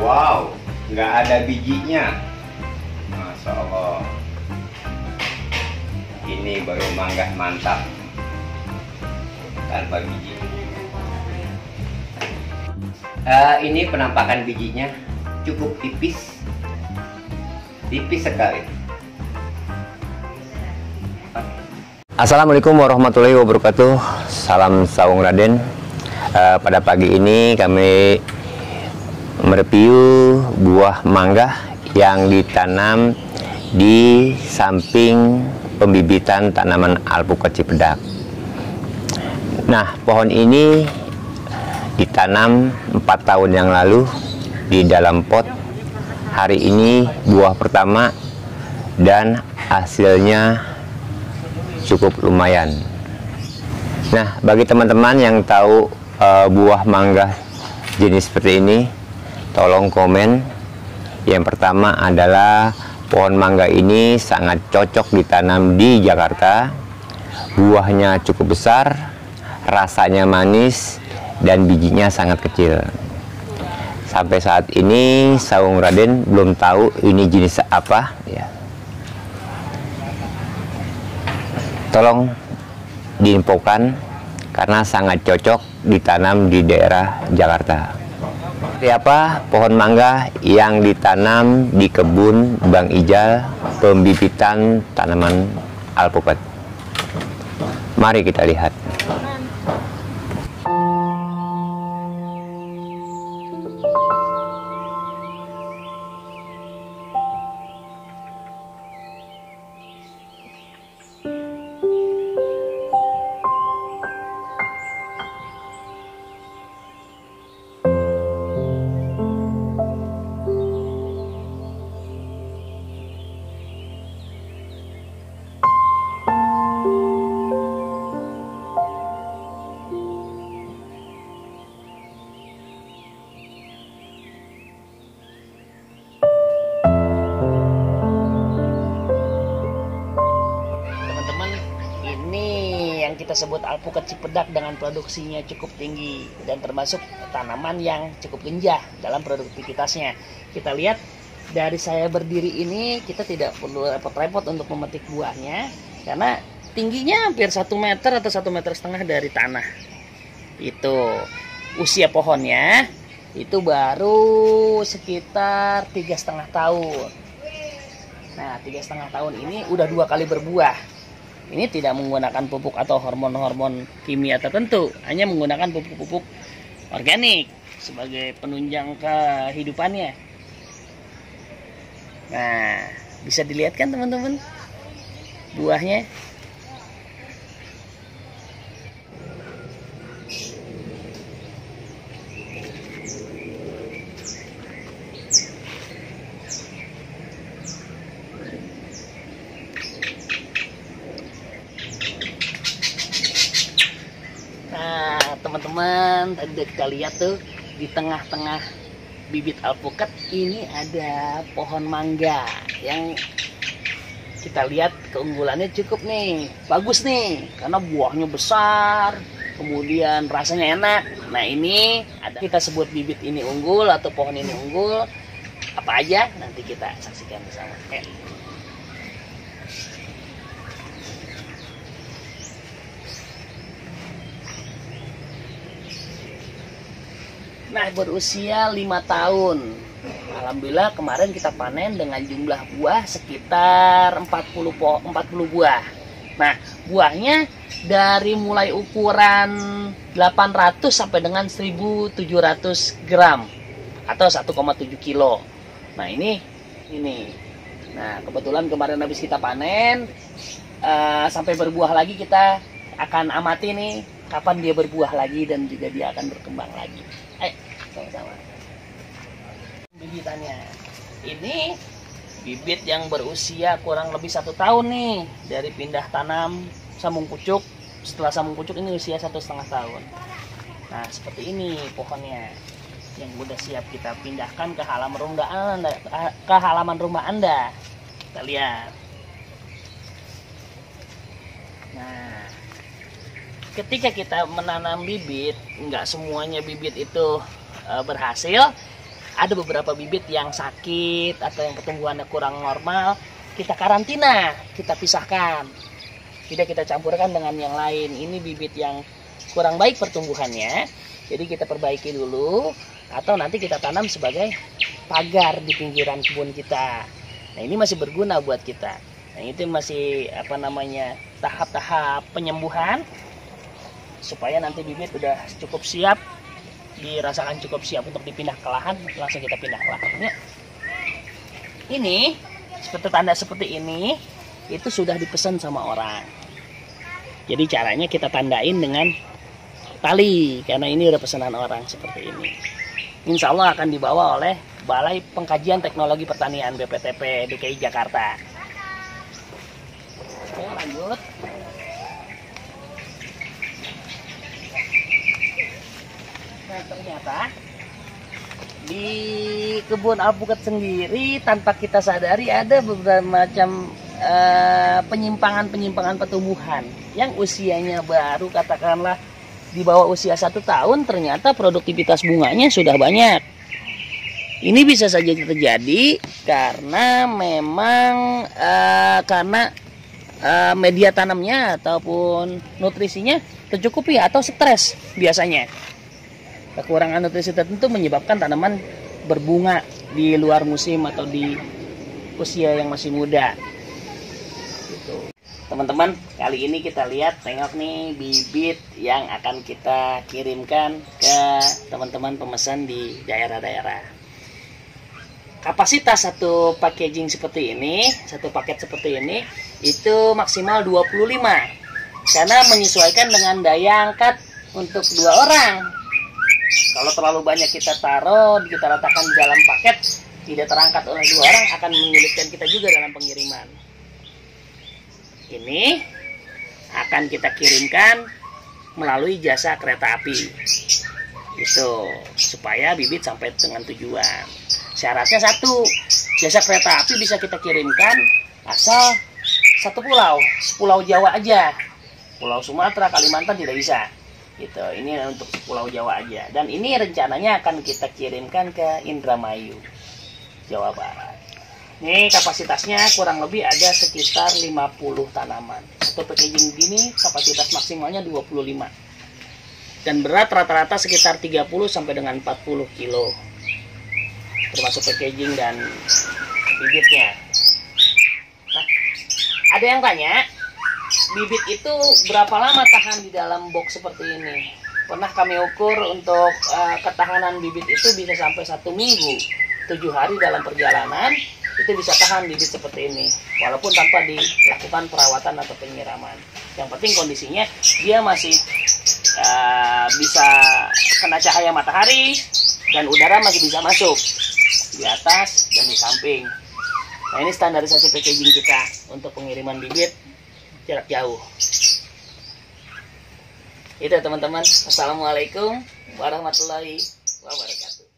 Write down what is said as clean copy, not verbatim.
Wow, nggak ada bijinya. Masya Allah. Ini baru mangga mantap tanpa biji. Ini penampakan bijinya cukup tipis sekali. Assalamualaikum warahmatullahi wabarakatuh. Salam Sawung Raden. Pada pagi ini kami mereview buah mangga yang ditanam di samping pembibitan tanaman alpukat Cipedak. Nah, pohon ini ditanam 4 tahun yang lalu di dalam pot. Hari ini buah pertama dan hasilnya cukup lumayan. Nah, bagi teman-teman yang tahu buah mangga jenis seperti ini, tolong komen. Yang pertama adalah pohon mangga ini sangat cocok ditanam di Jakarta. Buahnya cukup besar, rasanya manis, dan bijinya sangat kecil. Sampai saat ini Sawung Raden belum tahu ini jenis apa ya. Tolong diinfokan karena sangat cocok ditanam di daerah Jakarta. Siapa pohon mangga yang ditanam di kebun Bang Ijal pembibitan tanaman alpukat? Mari kita lihat. Kita sebut alpukat Cipedak dengan produksinya cukup tinggi dan termasuk tanaman yang cukup genjah dalam produktivitasnya. Kita lihat dari saya berdiri ini, kita tidak perlu repot-repot untuk memetik buahnya karena tingginya hampir 1 meter atau 1,5 meter dari tanah. Itu usia pohonnya itu baru sekitar 3,5 tahun. Nah, 3,5 tahun ini udah 2 kali berbuah. Ini tidak menggunakan pupuk atau hormon-hormon kimia tertentu, hanya menggunakan pupuk-pupuk organik sebagai penunjang kehidupannya. Nah, bisa dilihat kan teman-teman buahnya. Nah, teman-teman, tadi kita lihat tuh di tengah-tengah bibit alpukat ini ada pohon mangga yang kita lihat keunggulannya cukup nih, bagus nih, karena buahnya besar, kemudian rasanya enak. Nah, ini ada kita sebut bibit ini unggul atau pohon ini unggul. Apa aja nanti kita saksikan bersama. Nah, berusia 5 tahun. Alhamdulillah kemarin kita panen dengan jumlah buah sekitar 40 buah. Nah, buahnya dari mulai ukuran 800 sampai dengan 1700 gram atau 1,7 kilo. Nah, ini. Nah, kebetulan kemarin habis kita panen sampai berbuah lagi, kita akan amati nih kapan dia berbuah lagi dan juga dia akan berkembang lagi. Sama-sama. Bibitannya ini bibit yang berusia kurang lebih 1 tahun nih dari pindah tanam sambung pucuk. Setelah sambung pucuk ini usia 1,5 tahun. Nah, seperti ini pohonnya yang udah siap kita pindahkan ke halaman rumah Anda. Kita lihat. Nah, ketika kita menanam bibit, nggak semuanya bibit itu berhasil. ada beberapa bibit yang sakit atau yang pertumbuhannya kurang normal, kita karantina, kita pisahkan. Tidak kita campurkan dengan yang lain. Ini bibit yang kurang baik pertumbuhannya, jadi kita perbaiki dulu, atau nanti kita tanam sebagai pagar di pinggiran kebun kita. Nah, ini masih berguna buat kita. Nah, itu masih tahap-tahap penyembuhan supaya nanti bibit udah cukup siap, dirasakan cukup siap untuk dipindah ke lahan, langsung kita pindah ke lahannya. Ini seperti tanda seperti ini itu sudah dipesan sama orang. Jadi caranya kita tandain dengan tali, karena ini udah pesanan orang seperti ini. Insya Allah akan dibawa oleh Balai Pengkajian Teknologi Pertanian BPTP DKI Jakarta. Oke, lanjut. Nah, ternyata di kebun alpukat sendiri tanpa kita sadari ada beberapa macam penyimpangan pertumbuhan yang usianya baru, katakanlah di bawah usia 1 tahun, ternyata produktivitas bunganya sudah banyak. Ini bisa saja terjadi karena memang media tanamnya ataupun nutrisinya tercukupi atau stres. Biasanya kekurangan nutrisi tertentu menyebabkan tanaman berbunga di luar musim atau di usia yang masih muda. Teman-teman, kali ini kita lihat, tengok nih bibit yang akan kita kirimkan ke teman-teman pemesan di daerah-daerah. Kapasitas satu packaging seperti ini, satu paket seperti ini, itu maksimal 25. Karena menyesuaikan dengan daya angkat untuk 2 orang. Kalau terlalu banyak kita taruh, kita letakkan di dalam paket, tidak terangkat oleh 2 orang, akan menyulitkan kita juga dalam pengiriman. Ini akan kita kirimkan melalui jasa kereta api, itu supaya bibit sampai dengan tujuan. Syaratnya 1, jasa kereta api bisa kita kirimkan asal 1 pulau, Pulau Jawa aja. Pulau Sumatera, Kalimantan tidak bisa. Gitu. Ini untuk Pulau Jawa aja. Dan ini rencananya akan kita kirimkan ke Indramayu, Jawa Barat. Ini kapasitasnya kurang lebih ada sekitar 50 tanaman. Untuk packaging gini kapasitas maksimalnya 25. Dan berat rata-rata sekitar 30 sampai dengan 40 kilo. Termasuk packaging dan bibitnya. Nah, ada yang tanya, bibit itu berapa lama tahan di dalam box seperti ini? Pernah kami ukur untuk ketahanan bibit itu bisa sampai 1 minggu. 7 hari dalam perjalanan itu bisa tahan bibit seperti ini, walaupun tanpa dilakukan perawatan atau penyiraman. Yang penting kondisinya dia masih bisa kena cahaya matahari dan udara masih bisa masuk di atas dan di samping. Nah, ini standarisasi packaging kita untuk pengiriman bibit jarak jauh. Itu teman-teman. Assalamualaikum warahmatullahi wabarakatuh.